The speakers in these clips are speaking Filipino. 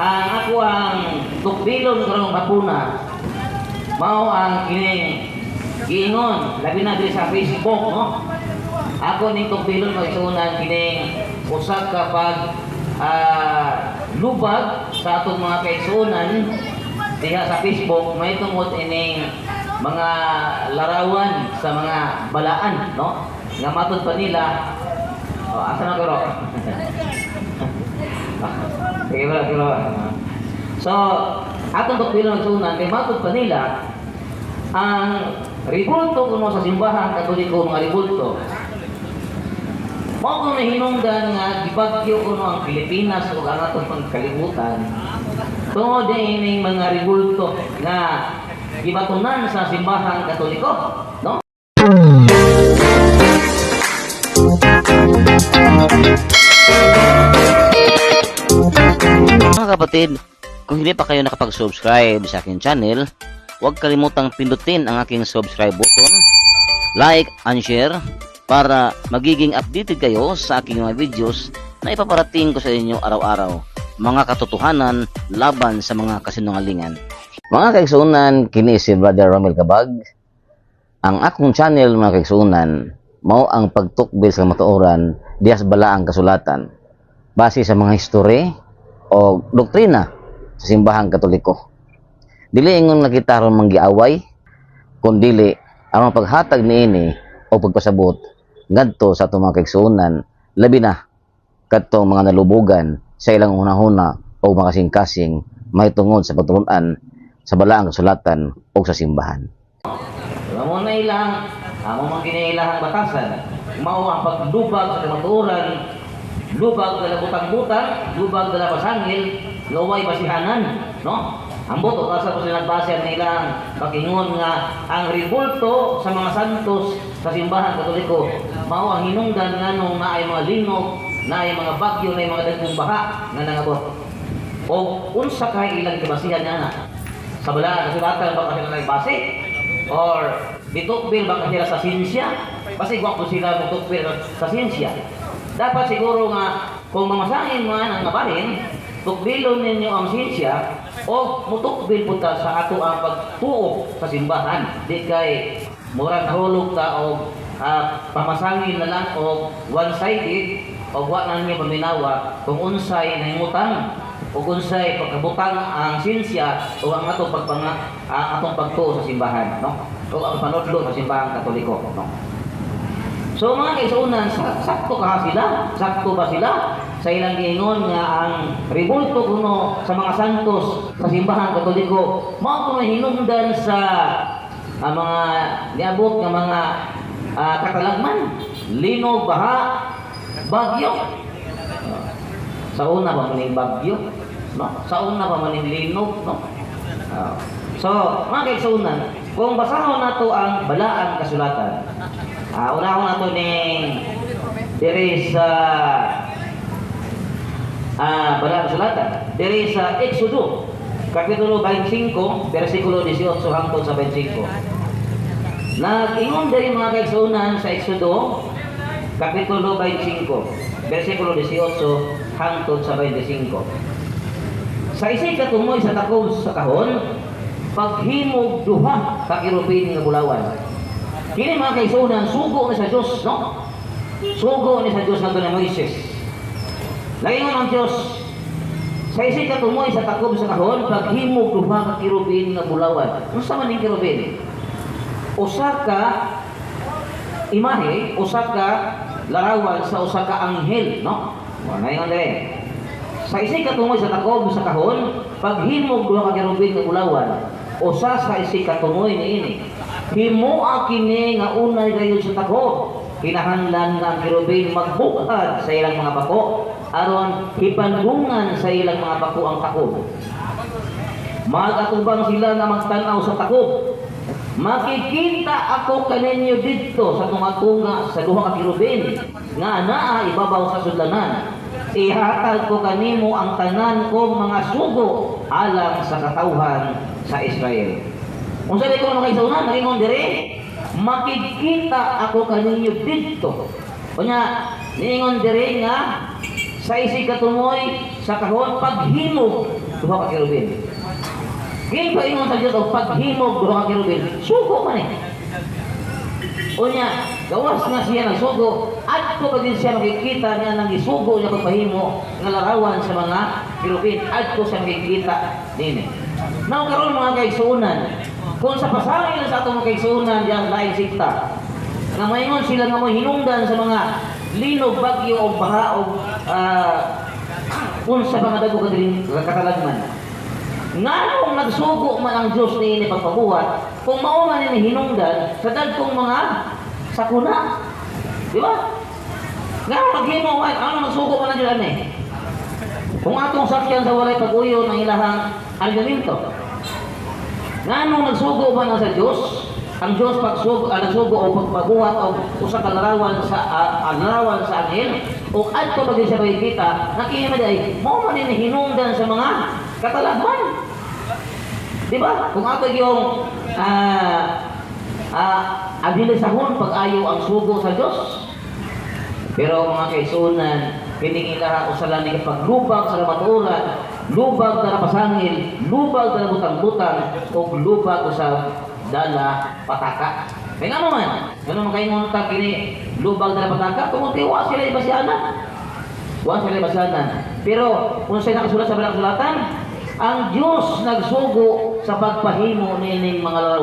ang ako ang tukbilon karong hapuna mao ang kining giingon labi na diri sa Facebook, no? Ako ning tukbilon magsunan kining usa ka pag lubag sa atong mga kaigsuonan diha sa Facebook may tungod ining mga larawan sa mga balaan, no? Nga matod pa nila asa na karo. Pero so atong tukbilon magsunan kay matod pa nila ang ribulto kuno sa simbahan Katoliko mga ribulto mao kung nahinungdan nga gibagyo kuno ang Pilipinas ug ang atong pagkalibutan tungod ining mga ribulto nga gibatunan sa simbahan Katoliko, no? Mga kapatid, kung hindi pa kayo nakapag-subscribe sa aking channel, huwag kalimutang pindutin ang aking subscribe button, like and share para magiging updated kayo sa aking mga videos na ipaparating ko sa inyo araw-araw, mga katotohanan laban sa mga kasinungalingan. Mga kaigsuonan, kini si Brother Romel Cabag. Ang akong channel mga kaigsuonan, mao ang pagtukbil sa matuoran diha sa balaang kasulatan base sa mga history o doktrina sa simbahang Katoliko. Dili ingon nga kita ron manggiaway, kundili ang paghatag niini o pagpasabot ngadto sa atong mga kaigsuonan, labi na kadtong mga nalubugan sa ilang hunahuna o makasing-kasing may tungod sa pagtulunan sa balaang kasulatan o sa simbahan. Amo na ilang amo man kinailangang batasan mao ang paglubag sa kamatuoran, lubag sa butang-butang, lubag sa pasangil, laway basihanan, no? Ambot o kasa ko sila nagbasa nilang pagingon nga ang ribulto sa mga santos sa simbahan Katoliko mao ang hinungdan nganong naay mga linog, naay mga bagyo, naay mga dagkong baha nga nangabot. O unsa kay ilang gibasihan na sa balaang kasulatan ba kasi nagbase or bitukbil ba kasi sa sinsya? Kasi gwapo sila bitukbil sa sinsya. Dapat siguro nga kung mamasahin mo ang nabalin, tukbilon ninyo ang sinsya o mutukbil po ta sa ato ang pagtuo sa simbahan. Di kay murang nahulog ta o pamasangin na lang o one-sided o wa na niyo paminawa kung unsay nahimutang o unsay pagkabutang ang sinsya o ang atong atong pagtuo sa simbahan, no? O ang panudlo sa simbahan Katoliko, no? So mga kaigsuonan, sakto ba sila sa ilang giingon nga ang ribulto kuno sa mga santos sa simbahan Katoliko mao kuno hinungdan sa mga niabot nga mga katalagman, linog, baha, bagyo. Sa una pa maning bagyo, no? Sa una pa maning linog, no? So mga kaigsuonan, kung basahon nato ang balaang kasulatan, unahon nato ning diri sa balaang kasulatan diri sa Exodo kapitulo 25 bersikulo 18 hangtod sa 25. Nag-ingon diri mga kaigsuonan sa Exodo kapitulo 25 bersikulo 18 hangtod sa 25. Sa isig katumoy sa takog sa kahon paghimog duha ka kirubin nga bulawan. Kini mga kaigsuonan sugo ni sa Dios, no? Sugo ni sa Dios ngadto ni Moises. Laingon ang Dios sa isig katumoy sa takob sa kahon paghimog duha ka kirubin nga bulawan. Unsa man ning kirubin? Usa ka imahe, usa ka larawan sa usa ka anghel, no? Laingon dire. Sa isig katumoy sa takob sa kahon paghimog duha ka kirubin nga bulawan. Usa sa isig katumoy niini. Himuha kini nga unay gayon sa takob. Kinahanglan nga ang kirubin magbukad sa ilang mga bako aron hipandungan sa ilang mga bako ang takob. Magatubang sila nga magtanaw sa takob. Makikita ako kaninyo dito sa tunga-tunga sa duha ka kirubin nga naa ibabaw sa sudlanan. Ihatag ko kanimo ang tanan kong mga sugo alang sa katawhan sa Israel. Kung sabi ko mga kaigsuonan, nagingon diri, makikita ako kaninyo dito. Kunya, niingon diri nga sa isig katumoy sa kahon paghimog duha ka kirubin. Gipaingon sa Dios og paghimog duha ka kirubin, sugo man eh. Unya, gawas nga siya ng sugo, adto pa din siya makikita niya ng isugo niya pagpahimo nga larawan sa mga kirubin, adto siya makikita din. Now karon mga kaigsuunan, kung sa pasangil sa atong mga kaigsuunan diyan lain sikta, nga maingon sila nga mo hinungdan sa mga linog, bagyo o baha o unsa pa nga dago kadiring katalagman. Nganong nagsugo man ang Dios niini pagpabuhat kung mao man ni hinungdan sa dagkong mga sakuna. Di ba? Nganong maghimo man ano nagsugo man ang Dios ani? Kung atong sakyan sa walay pag-uyo ng ilahang argumento. Nganong nagsugo man sa Dios? Ang Dios nagsugo o pagpabuhat o usa ka larawan sa anghel o adto pag siya makikita nakita day mao man ni hinungdan sa mga katalagman. Di ba? Kung ato yung abilisahon pag-ayo ang sugo sa Diyos. Pero mga kaisunan, pinigila usalan ni paglubag sa maturan, lubag na pasangil, lubag na butang-butang, o lubag sa dala pataka. Kaya nga naman, ano makaingon ta kini lubag na pataka, tumuti wa sila ibasyanan. Wa sila ibasyanan. Pero kung sa'yo nakasulat sa balang sulatan, ang Diyos nagsugo sa pagpahimo nining mga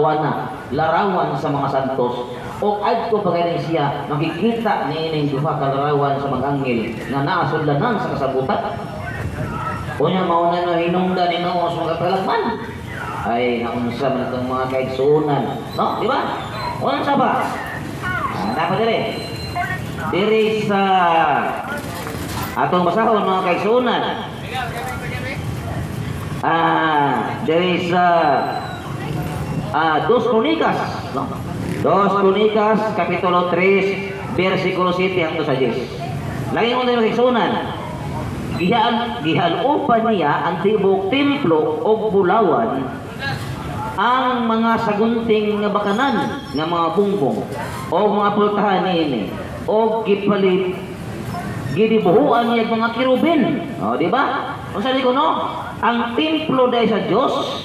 larawan sa mga santos. O adto pagani siya makikita nining duha ka larawan sa mga anghel nga naasudlanan sa kasabutan. Unya mauna na hinungdan ni Noong sa mga kalagman. Ay naunsa man itong mga kaigsuunan, no? Di ba? Unsa ba? Dapat diri sa atong basahon mga kaigsuunan. There is 2 Kronikas, no? 2 Kronikas, Kapitulo 3, versikulo 7 hangtod sa 10. Lagi mo na magsunan. Gihalupan niya ang tibok templo o bulawan ang mga sagunting nga bakanan nga mga bungbong o mga pultahan niini o gipalit gidibuhuan niya mga kirubin. O, di ba? Kung sabi ko, no? Ang templo dahil sa Diyos,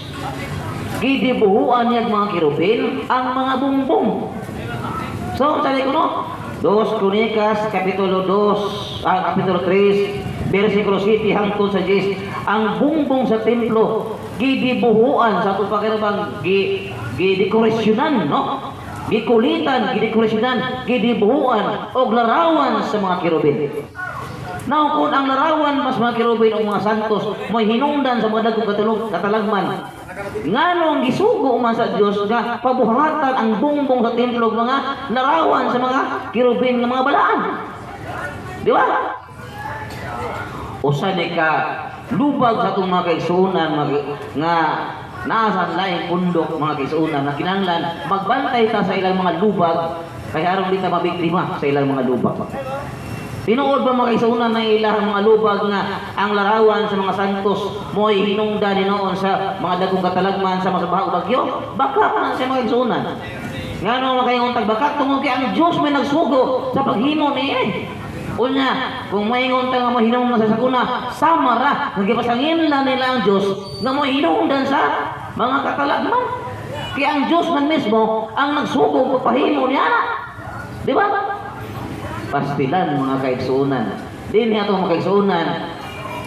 gidibuhuan niya mga kirubin ang mga bumbong. So, sabi ko, no? 2 Kronikas, Kapitulo 3, versikulo 7 hangtod sa 10. Ang bumbong sa templo, gidibuhuan sa itong pagkarabang gidekorasyonan, no? Gikulitan, gidekorasyonan, gidibuhuan, o larawan sa mga kirubin. Now, kung ang larawan mas mga kirubin o mga santos may hinungdan sa mga dagkong katalagman, nganong gisugo man sa Dios nga pabuhatan ang bumbong sa templo mga larawan sa mga kirubin nga mga balaan. Di ba? Usa ni ka lubag sa itong mga kaigsuunan nga naasan laing pundok mga kaigsuunan na kinahanglan magbantay ta sa ilang mga lubag kaya aron di ta mabiktima sa ilang mga lubag. Tinuod ba mga kaigsuunan na ilang mga lubag nga ang larawan sa mga santos mo'y hinungdan ni noon sa mga dagkong katalagman sa mga bahag bagyo? Baka man sa mga kaigsuunan. Nga no makayong tagbaka tungod kay ang Diyos may nagsugo sa paghimo niya. Unya, kung maingon ta nga mahinungdan sa sakuna, samara nagipasangin na nila ang Diyos nga mahinungdan sa mga katalagman. Kaya ang Diyos man mismo ang nagsugo pahimo niya. Di ba? Pastilan mga kaigsuunan. Dinhi ato mga kaigsuunan,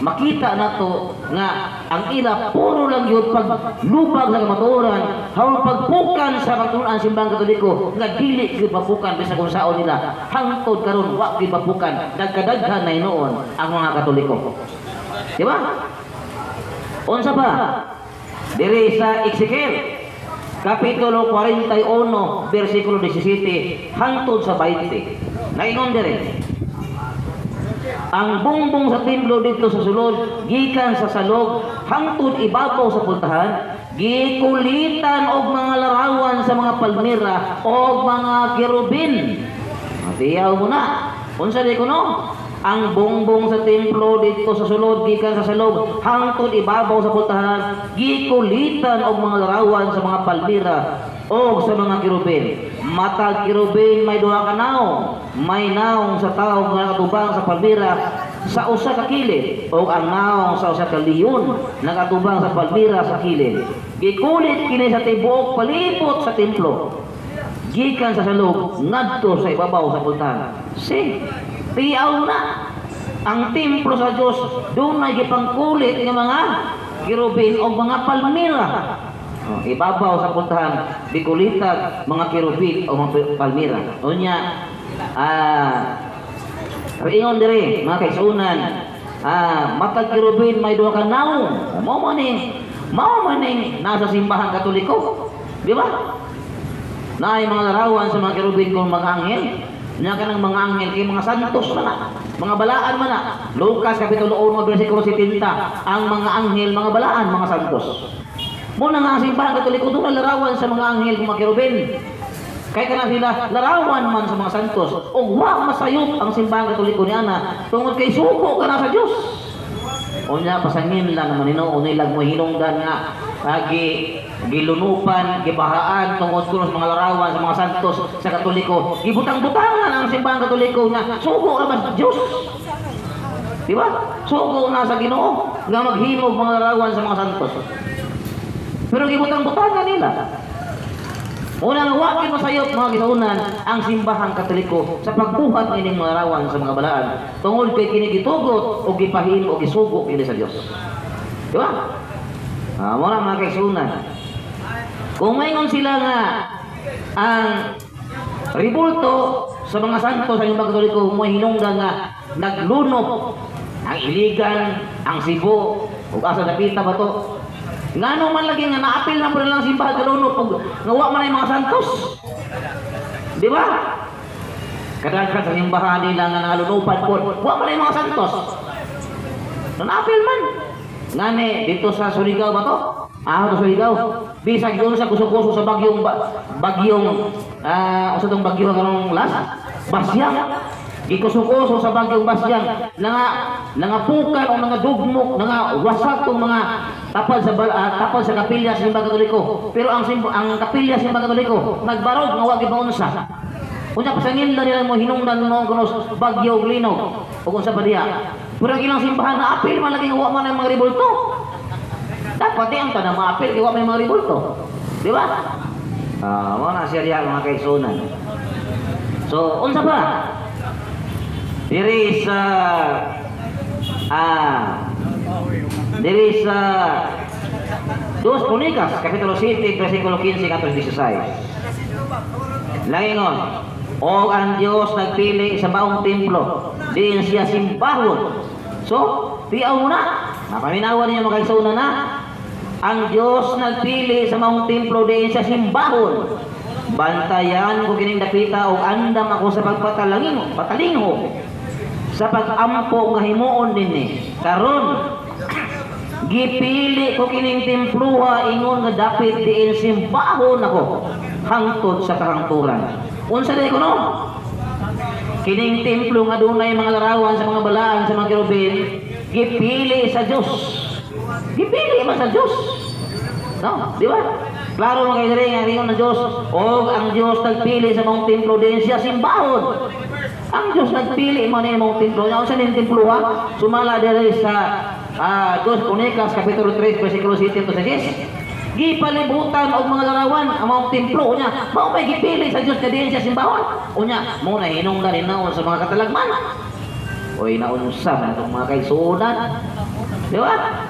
makita nato nga ang ila puro lang yun paglubag sa kamatuoran, hawang pagpukan sa pagtunan simbang Katoliko nga dili gyud papukan bisa kung saon nila. Hangtod karon wa gyud papukan, nagkadaghan na noon ang mga Katoliko. Di ba? Unsa ba? Diri sa Ezekiel Kapitulo 41, versikulo 17 hangtod sa 20. Naingon dire. Ang bumbong sa templo dito sa sulod, gikan sa salog hangtod ibabaw sa pultahan, gikulitan og mga larawan sa mga palmira og mga kerubin. Matiyaw mo na. Unsa di ko no? Ang bumbong sa templo dito sa sulod gikan sa salog hangtod ibabaw sa pultahan, gikulitan og mga larawan sa mga palmira o sa mga kirubin. Matag kirubin may duha ka naong, may naong sa tao nga katubang sa palmira, sa usa ka kilid o ang naong sa usa ka leon nagatubang sa palmira sa kilid. Gikulit kini sa tibuok palibot sa templo. Gikan sa salog ngadto sa ibabaw sa pultahan. Tiyaw na ang templo sa Dios dunay gipangkulit nga mga kirubin o mga palmira. Ibabaw sa pultahan bikulitag mga kirubin o mga palmira. Unya ingon diri mga kaisunan, matag kirubin may duha ka naong. Mao maning nasa simbahan Katoliko, di ba? Naay mga larawan sa mga kirubin kung mga anghel. Nya kanang mga anghel kay mga santos man na, mga balaan man na. Lucas kapitulo 1 bersikulo 70, ang mga anghel mga balaan, mga santos. Muna nga simbahan Katoliko doon na larawan sa mga anghel mga kirubin. Kaya kana sila larawan man sa mga santos. O wa masayop ang simbahan Katoliko ni ana tungod kay suko kana sa Dios. Unya pasangin lang naman hinuon nilag mo hinungdan nga gilunupan, gibahaan tungod kuno sa mga larawan sa mga santos sa Katoliko. Gibutang-butangan ang simbahan Katoliko nga suko ra sa Dios. Di ba? Suko na sa Ginoo nga maghimog mga larawan sa mga santos. Pero gibutang-butangan nila. Unang wakil masayop mga ginaunan ang simbahan Katoliko sa pagbuhat ining mga larawan sa mga balaan tungod kay kini gitugot o gipahim o gisugo kini sa Dios. Di ba? Muna mga kaisunan. Kung mayroon sila nga ang ribulto sa mga santo sa simbahan Katoliko mo hinungdan nga naglunok ang Iligan, ang Cebu, ug asa napita ba to? Ngano man lagi nga naapil na po nilang simbahan kalunok ug ngawa man ay mga santos. Di ba? Kadaghan sa simbahan nila nga nangalunupan po, wa man ay mga santos. Naapil man. Ngani dito sa Surigao ba to? Sa Surigao. Bisag doon sa kuso-kuso sa bagyong usa tong bagyo karong last Basyang. Gikusukoso sa bagyong Basyang nangapukan o nangadugmok wasak tong mga tapal sa kapilya sa simbahan Katoliko. Pero ang kapilya sa simbahan Katoliko nagbarog nga wa gid maunsa. Unya pasangin na nila mo hinungdan no kuno bagyo ug linog o kung sa badiya. Pero ang ilang simbahan na apil man lagi nga wa man ang mga ribulto. Dapat ang tanang maapil kay wa may mga ribulto. Di ba? Mo na siya diha mga kaigsunan. So unsa ba? Diri sa Dos Crónicas kapitulo 7 bersikulo 15 hangtod 16. Langingon, o ang Dios nagpili sa baong templo, diin siya simbahon. So, tiyaw mo na. Napaminawan niyo mga kaigsunan na. Ang Dios nagpili sa baong templo, diin siya simbahon. Bantayan ko kining dapita o andam ako sa patalingo sa pag-ampo nga himuon dinhi. Karon gipili ko kining templuha ingon nga dapit diin simbahon ako hangtod sa kahangturan. Unsa day kuno? Kining templo nga dunay mga larawan sa mga balaan sa mga kirubin, gipili sa Dios. Gipili man sa Dios. No, di ba? Klaro mga kaibigan nga ingon ng Dios, o ang Dios nagpili sa mga templo din siya simbahon. Ang Dios nagpili man ni mga templo. Nya unsa ning templo ha? Sumala diri sa Dos Crónicas kapitulo 3 bersikulo 7 to 10. Gipalibutan og mga larawan ang mga templo nya. Mao may gipili sa Dios kadin siya simbahon. Unya, mo na hinungdan inaon sa mga katalagman. Oy naunsa man itong mga kaigsunan. Di ba?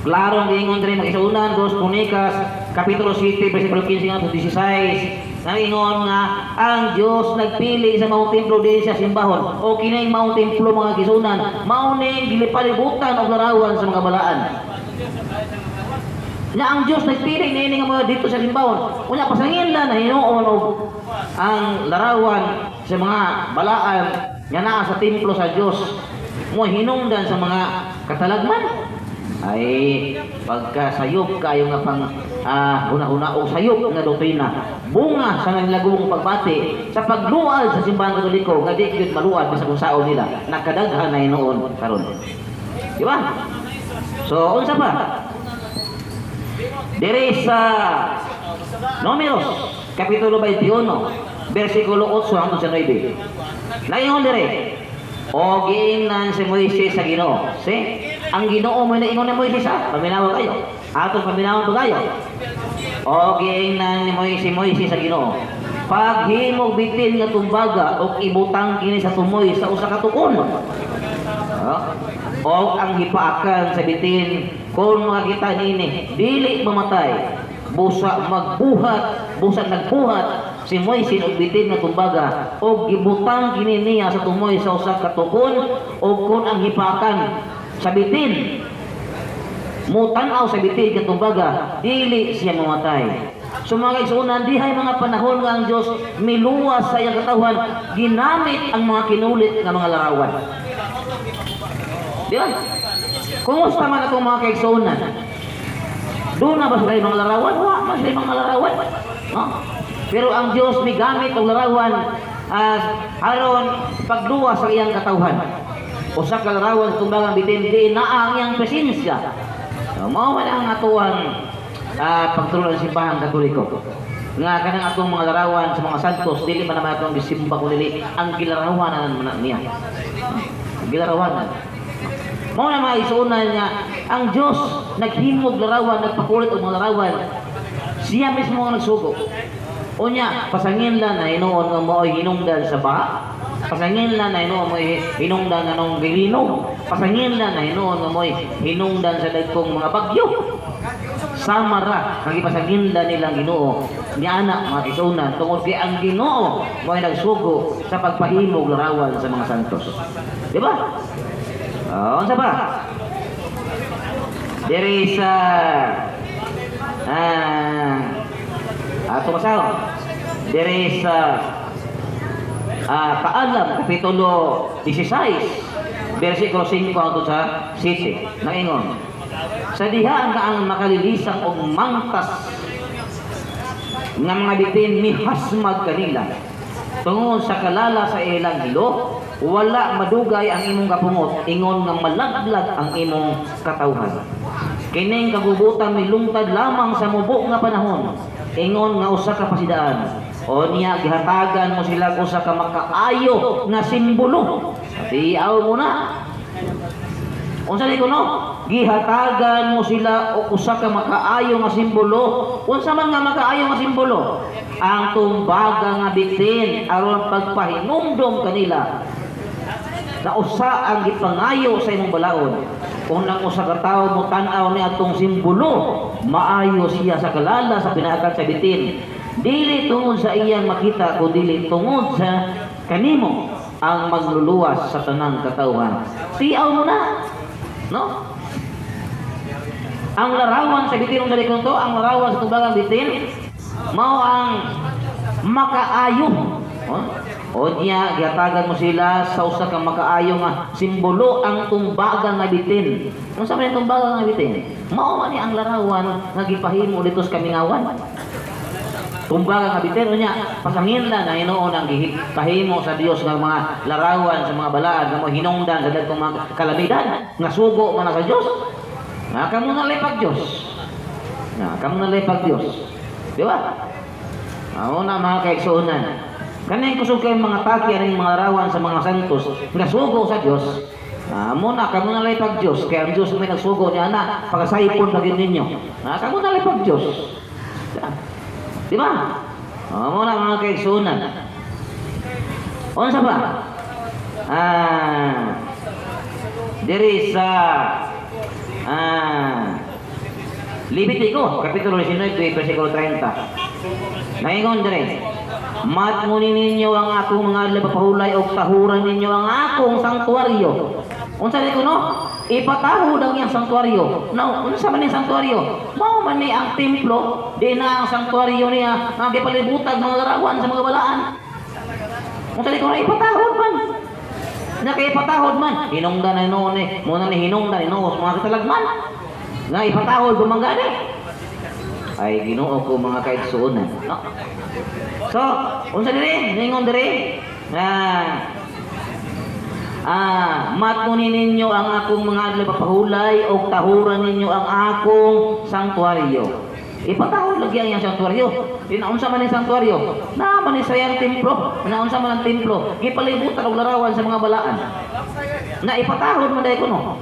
Klaro ang giingon diri mga kaigsunan, Dos Crónicas kapitulo 7 bersikulo 15 hangtod 16. Nangingon nga ang Dios nagpili sa mga templo din sa simbahon. O kining mga templo mga kaigsunan, mao ning gilipalibutan og larawan sa mga balaan. Na ang Dios nagpili niini nga mga dito sa simbahon. Unya pasangin na hinuon og ang larawan sa mga balaan nga naa sa templo sa Dios. Mo hinungdan sa mga katalagman. Ay pagkasayop kayo nga pang huna-huna o sayop nga doktrina bunga sa naglagong pagbati sa pagluwal sa simbahan Katoliko nga di gyud maluwal sa kung sao nila nakadaghan na hinuon karon. Di ba? So unsa pa? Diri sa Números kapitulo 21 bersikulo 8 hangtod sa 9. Laingon diri O giingnan si Moises sa Ginoo. See? Ang Ginoo mo na ingon ni Moises ha. Paminawa kayo. Atong paminawa pa kayo. O giingnan ni Moises sa Ginoo. Paghimog bitin nga tumbaga o ibutang kini sa tumoy sa usa ka tukon. O ang hipaakan sa bitin kung makakita nini dili mamatay. Busa magbuhat, busa nagbuhat si Moises og bitin nga tumbaga og gibutang kini niya sa tumoy sa usa ka tukon o kung ang hipakan sa bitin mutanaw sa bitin nga tumbaga dili siya mamatay. So mga kaigsuonan, dihay mga panahon nga ang Dios miluwas sa iyang katawan ginamit ang mga kinulit nga mga larawan. Di ba? Kumusta man atong mga kaigsuonan? Doon na ba sila mga larawan? Wa, ba sila mga larawan? No? Pero ang Diyos may gamit ang larawan aron pagluwas sa iyang katawan. Usa ka larawan tumbangang bitin di na ang iyang presensya. Mao man ang atuang pagtulong sa simbahan Katoliko. Nga kanang atong mga larawan sa mga santos dili man naman atong gisimba ko dili ang gilarawanan man niya. Gilarawanan. Mao na mga isuunan niya ang Dios naghimog larawan, nagpakulit og mga larawan. Siya mismo ang nagsugo. Unya, pasangin lang na hinuon nga mo hinungdan sa baha. Pasangin lang na hinuon mo hinungdan nga nung gilinog. Pasangin lang na hinuon nga mo hinungdan sa dagkong mga bagyo. Samara, nagipasagin lang nilang Ginoo. Ni anak mga isunan tungod kay ang Ginoo mo ay nagsugo sa pagpahimog larawan sa mga santos. Di ba? Unsa ba? There is ato masaw. There is Paalam kapitulo 16 bersikulo 5 hangtod sa 7 naingon. Sa diha nga ang makalilisang og mangtas nga mga bitin mihasmag kanila tungod sa kalala sa ilang hilo. Wala madugay ang imong kapungot, ingon nga malaglag ang imong katawhan. Kining kagubutan milungtad lamang sa mubo nga panahon, ingon nga usa ka pasidaan. O niya gihatagan mo sila usa ka makaayo nga simbolo. Tiaw mo na. Unsa ni kuno? Gihatagan mo sila og usa ka makaayo nga simbolo. Unsa man nga makaayo nga simbolo? Ang tumbaga nga bitin aron pagpahinumdom kanila na usa ang gipangayo sa imong balaod. Kung nang usa ka tawo mo tan-aw ni atong simbolo, maayo siya sa kalala sa pinaakan sa bitin. Dili tungod sa iyang makita kundi tungod sa kanimo ang magluluwas sa tanang katawhan. Tiaw mo na, no? Ang larawan sa bitin ng dalikon to, ang larawan sa tumbagang bitin, mao ang makaayo. O niya, gatagan mo sila sa usa ka makaayo nga simbolo ang tumbaga nga bitin. Ano sa mga tumbaga nga bitin? Mao man ni ang larawan nga gipahimo dito sa kamingawan. Tumbaga nga bitin o niya, pasangin lang na hinuon ang gipahimo sa Dios nga mga larawan sa mga balaan nga mo hinungdan sa dagkong mga kalamidad nga sugo man sa Dios. Nga kamo na lepag Dios. Nga kamo na lepag Dios. Di ba? Mao na mga kaigsuonan. Kanang kusog kay mga taki aning mga larawan sa mga santos nga sugo sa Dios. Amo na kamo na lay pag Dios kay ang Dios may nagsugo niya na pagsaipon lagi ninyo. Kamo na lay pag Dios. Di ba? Amo na mga kaigsuonan. Unsa ba? Diri sa Levitico kapitulo 19 bersikulo 30. Naingon dire. Matmunin ninyo ang akong mga labapahulay o tahuran ninyo ang akong sangtuaryo. Unsa ni kuno? Ipatahod ang iyang sangtuaryo. Now, unsa man ni sangtuaryo? Mao man ni ang templo, di na ang sangtuaryo niya nga gipalibutag mga larawan sa mga balaan. Unsa ni kuno? Ipatahod man. Nakaipatahod man. Hinungdan na noon eh. Muna ni hinungdan noon mga katalagman. Nga ipatahod bumangani. Ay Ginoo ko mga kaigsuonan, no? So, unsa diri? Ningon diri? Matmunin ninyo ang akong mga labapahulay o tahuran ninyo ang akong sangtuaryo. ipatawad lagi ang iyang santuaryo. Inaunsa man ang santuaryo, naman ni sayang templo, naunsa man ang templo, gipalibutan og larawan sa mga balaan. Na ipatahod man dai kuno.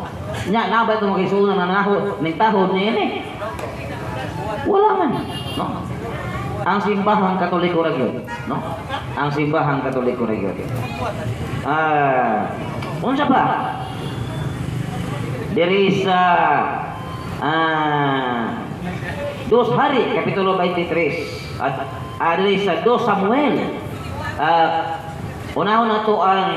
Nya nabay to makisunan na naho ning tahod niya ini. Wala man, no? Ang simbahang Katoliko ra gyud, no? Ang simbahang Katoliko ra gyud. Unsa pa? Diri sa Dos Hari, Kapitulo 23. At diri sa 2 Samuel. Unahon na to ang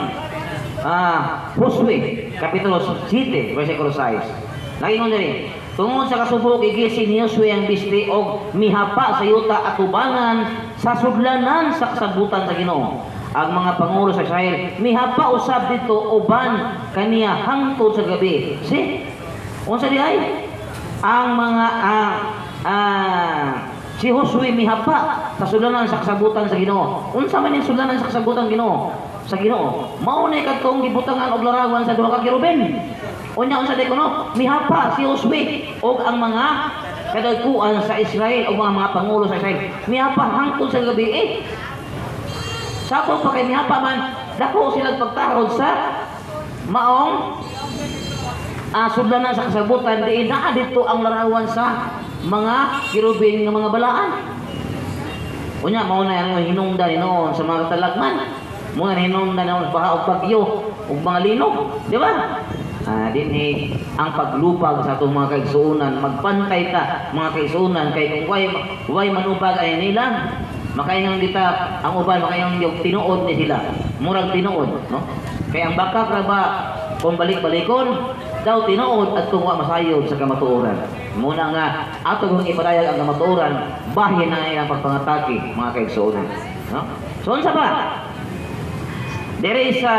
Josue, Kapitulo 7, versikulo 6. Nagingon diri, tungod sa kasubok igisi ni Josue ang bisti og mihapa sa yuta atubangan sa sudlanan sa kasabutan sa Ginoo. Ang mga pangulo sa Israel mihapa usab dito uban kaniya hangtod sa gabi. Unsa di ay? Ang mga si Josue mihapa sa sudlanan sa kasabutan sa Ginoo. Unsa man yung sudlanan sa kasabutan Ginoo? Sa Ginoo. Mao ni kadtong gibutangan og larawan sa duha ka kerubin. Unya unsa di kuno? Mihapa si Josue og ang mga kadagkuan sa Israel o mga pangulo sa Israel. Mihapa hangtod sa gabi. Sako pa kay mihapa man dako sila pagtarod sa maong sudlanan sa kasabutan diin naa dito ang larawan sa mga kirubin nga mga balaan. Unya mao na ang hinungdan noon sa mga talagman. Mo na hinungdan noon baha og bagyo ug mga linog, di ba? Dinhi ang paglupag sa atong mga kaigsuonan, magpantay ta mga kaigsuonan kay kung way manubag ay nila makaingang kita ang uban makaingang yung tinuod ni sila murag tinuod, no? Kaya ang baka ra ba kung balik-balikon daw tinuod at tunga masayod sa kamatuoran. Muna nga ato kung ipadayag ang kamatuoran bahin na ilang pagpangatake mga kaigsuonan, no? So unsa ba? Dere sa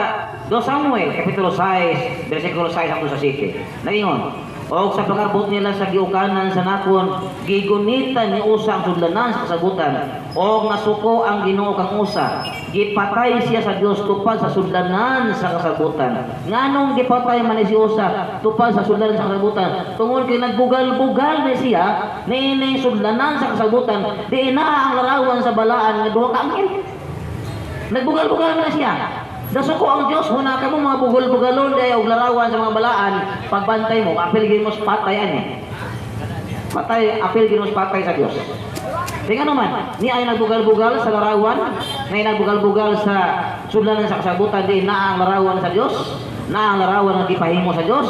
2 Samuel Kapitulo 6 versikulo 6 hangtod sa 7. Naingon, o sa pagabot nila sa giukanan sa nakon gigunitan ni usa ang sudlanan sa kasabutan o nasuko ang Ginoo kang usa gipatay siya sa Dios tupad sa sudlanan sa kasabutan. Nganong gipatay man ni si usa tupad sa sudlanan sa kasabutan? Tungod kay nagbugal-bugal ni siya niining sudlanan sa kasabutan di na ang larawan sa balaan nga duha ka anghel. Nagbugal-bugal na siya. Dasuko ang Dios huna kamo mga bugol-bugalon day og larawan sa mga balaan pagbantay mo apil gid mo sa patay ani. Patay apil gid mo sa patay sa Dios. Tingnan naman, ni ay nagbugal-bugal sa larawan, nay nagbugal-bugal sa sudlanan sa kasabutan di na ang larawan sa Dios, na ang larawan nga gipahimo sa Dios.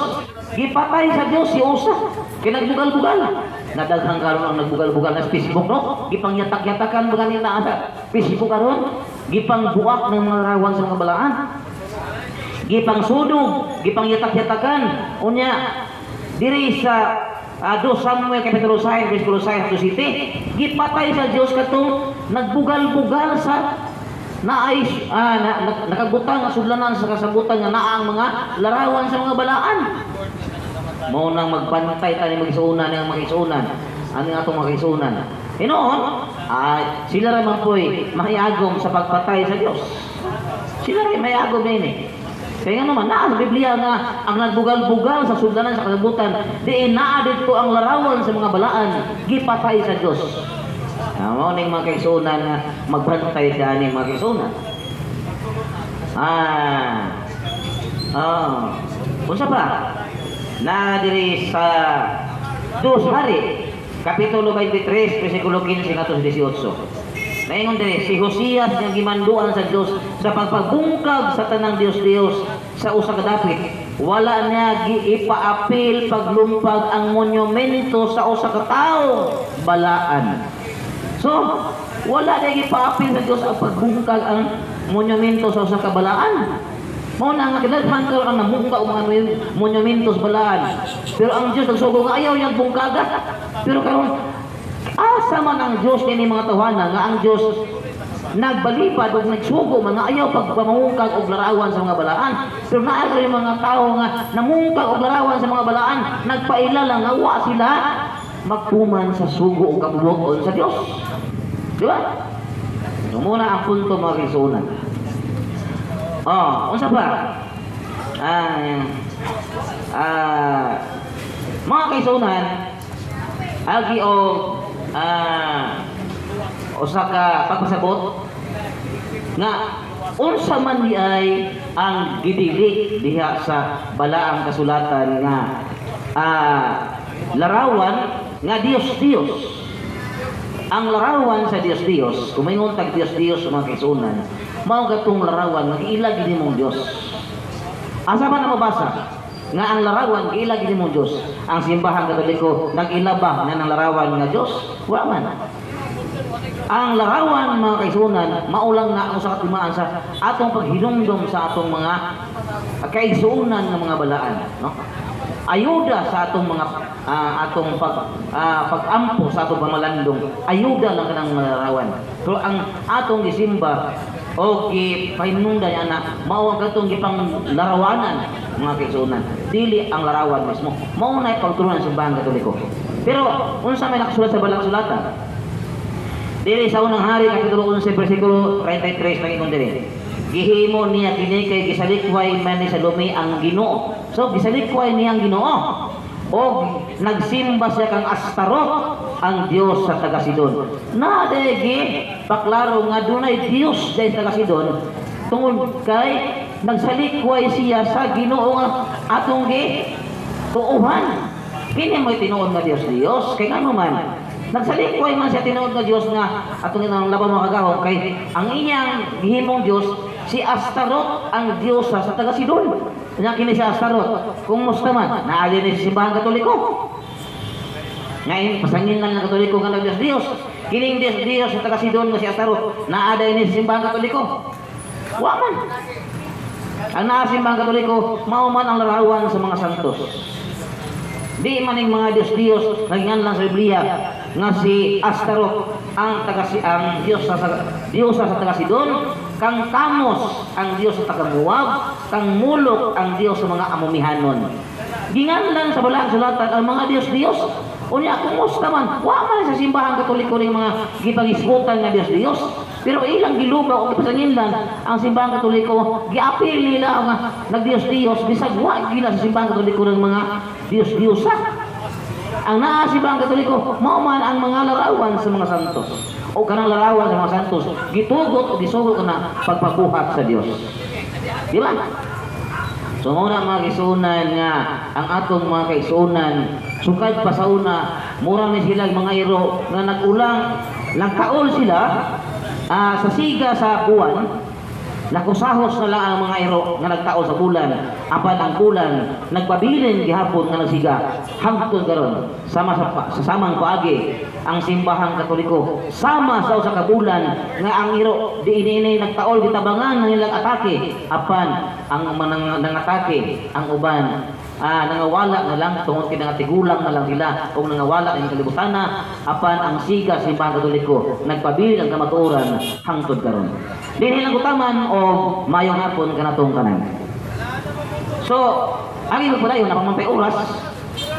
Gipatay sa Dios si usa. Kay nagbugal-bugal. Nadaghang karon ang nagbugal-bugal na Facebook, no? Gipangyatak-yatakan ba ganin na sa Facebook karon? Gipangbuak ng mga larawan sa mga balaan. Gipangsunog, gipangyatak-yatakan. Unya diri sa 2 Samuel Kapitulo 6 versikulo 6 hangtod 7, gipatay sa Dios kadtong nagbugal-bugal sa naay nakabutang nga sudlanan sa kasabutan nga naa ang mga larawan sa mga balaan. Mao nang magbantay ta ni magisunan ng magisunan. Ano nga itong magisunan? Hinoon, sila rin man po'y mahiyagom sa pagpatay sa Diyos. Sila rin mahiyagom na ini. Kaya nga naman, naa sa Biblia nga ang nagbugal-bugal sa sudlanan sa kasabutan, diin naa dito ang larawan sa mga balaan, gipatay sa Diyos. Mao ning mga kaisunan nga magbantay sa aning mga kaisunan. Unsa pa? Na diri sa 2 Hari Kapitulo 23 versikulo 15 hangtod 18. Naingon diri si Hosias nga gimanduan sa Dios sa pagpabungkag sa tanang Dios sa usa ka dapit. Wala niya giipaapil paglumpag ang monumento sa usa ka tawo balaan. So, wala niya gipaapil sa Dios ang pagbungkag ang monumento sa usa ka balaan. Mao na nga kinadhan karon ang namungka og mga monumentos balaan. Pero ang Dios nagsugo nga ayaw niyang bungkaga. Pero karon asa man ang Dios kini mga tawhana nga ang Dios nagbalipad ug nagsugo man nga ayaw pagpamungkag og larawan sa mga balaan. Pero naa kay mga tawo nga namungkag og larawan sa mga balaan, nagpailala nga wa sila magtuman sa sugo ug kabuloton sa Dios. Di ba? Muna ang punto mga kaisunan. Unsa pa? Mga kaisunan, agi o usa ka pagpasabot nga unsa man di ay ang gidili diha sa balaang kasulatan nga larawan nga Dios. Ang larawan sa Dios, kumingon tag Dios sa mga kaisunan, mao gatong larawan nga giilag gid mong Dios. Asa man mabasa nga ang larawan giilag gid mong Dios. Ang simbahan Katoliko nag-ilaba na ng larawan nga Dios, wa man. Ang larawan mga kaisunan maulang na ang sa katimaan sa atong paghinumdom sa atong mga kaisunan ng mga balaan, no? Ayuda sa atong mga atong pagampo sa atong pamalandong, ayuda lang kanang larawan. Pero ang atong gisimba o gipahinungdan ana mao ang katong gipang larawanan mga kaisunan, dili ang larawan mismo. Mao na pagturuan sa simbahan Katoliko. Pero unsa may nakasulat sa balang sulatan? Dili sa unang hari kapitulo 11 bersikulo 33 naging diri. Gihimo niya kini kay gisalikway man ni sa lumi ang Ginoo. So gisalikway niya ang Ginoo. O nagsimba siya kang Astarot, ang Dios sa taga Sidon. Nadegi paklaro nga dunay Dios sa taga Sidon tungod kay nagsalikway siya sa Ginoo nga atong tuuhan. Kini mo tinuod nga Dios kay ngano man nagsalikway man siya tinuod nga Dios nga atong inang laban mga kagahom kay ang iyang gihimong Dios si Astarot ang Dios sa taga Sidon. Nya kini si Astarot kung musta man naali ni simbahan Katoliko. Ngayon pasangin lang ng Katoliko nga Dios. Kining Dios sa taga Sidon nga si Astarot naaday ni simbahan Katoliko. Wa man. Ang naa simbahan Katoliko mao man ang larawan sa mga santos. Di maning mga Diyos naging lang sa Biblia nga si Astarot ang Diyos sa taga Sidon, kang Kamos ang Diyos sa taga Moab, kang Mulok ang Diyos sa mga Amumihanon. Ginganlan sa balang sulatan ang mga Diyos. Unya kumusta man? Wa man sa simbahan Katoliko ning mga gipangisgutan nga Diyos. Pero ilang gilubaw o gipasanginlan ang simbahan Katoliko, giapil nila nga nagdiyos bisag wa gila sa simbahan Katoliko ng mga Diyos-Diyosa. Ang naa simbahan Katoliko mao man ang mga larawan sa mga santos. O kanang larawan sa mga santos gitugot o gisugod kana pagpabuhat sa Dios. Di ba? So muna mga kaisunan nga ang atong mga kaisunan sukad pa sa una mura ni sila mga iro nga nagulang nagkaol sila sa siga sa buwan. Nakusahos na lang ang mga iro nga nagtaol sa bulan. Apan ang bulan nagpabilin gihapon nga nagsiga hangtod karon sama sa samang paagi ang simbahang Katoliko sama sa usa ka bulan nga ang iro diini nagtaol gitabangan nilang atake. Apan ang nangatake ang uban nangawala na lang tungod kay nangatigulang na lang sila o nangawala ang kalibutan na. Apan ang siga sa simbahan Katoliko nagpabilin ang kamatuoran hangtod karon. Dinhi lang utaman o mayong hapon kanatong kanan. So, ang ipadayon na pamantay oras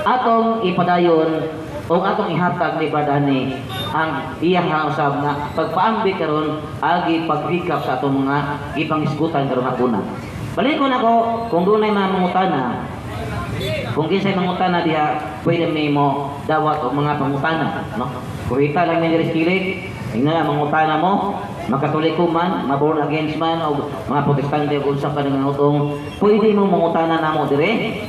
atong ipadayon o atong ihatag ni Badani ang iyang usab nga pagpaambi karon agi pag-recap sa atong mga ipangisgutan karon hapuna. Balikon ako kung dunay mga mangutana. Kung kinsay mangutana diha, pwede may mo dawat o mga pangutana, no? Kuhita lang ni Kilig, ingna mangutana mo, makatoliko man, maborn against man o mga protestante o unsa pa nga utong, pwede mo mangutana namo dire.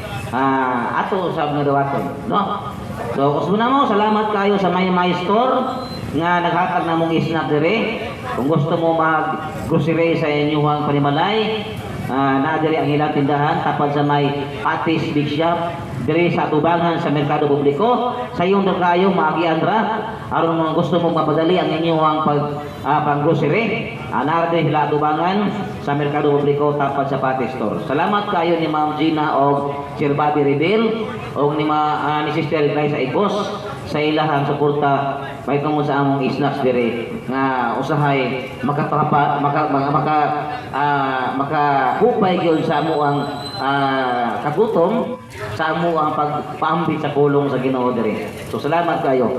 Ato usab nga dawaton, no? So kusuna mo, salamat kayo sa may store nga naghatag namong snack dire. Kung gusto mo mag-grocery sa inyong panimalay, naadiri ang ilang tindahan tapad sa may Patis Big Shop diri sa Tubangan sa Merkado Publiko. Sa iyong kayo maagian ra aron mga gusto mong mapadali ang inyong pang-grocery, naadiri sila Tubangan sa Merkado Publiko tapad sa Patis Store. Salamat kayo ni Ma'am Gina o Sir Bobby Rebel o ni Sister Grace Igos sa ilahang suporta may tungod sa among snacks dire nga usahay makahupay gyud sa amo ang kagutom sa amo ang pagpaambi sa kulong sa Ginoo dire. So salamat kayo.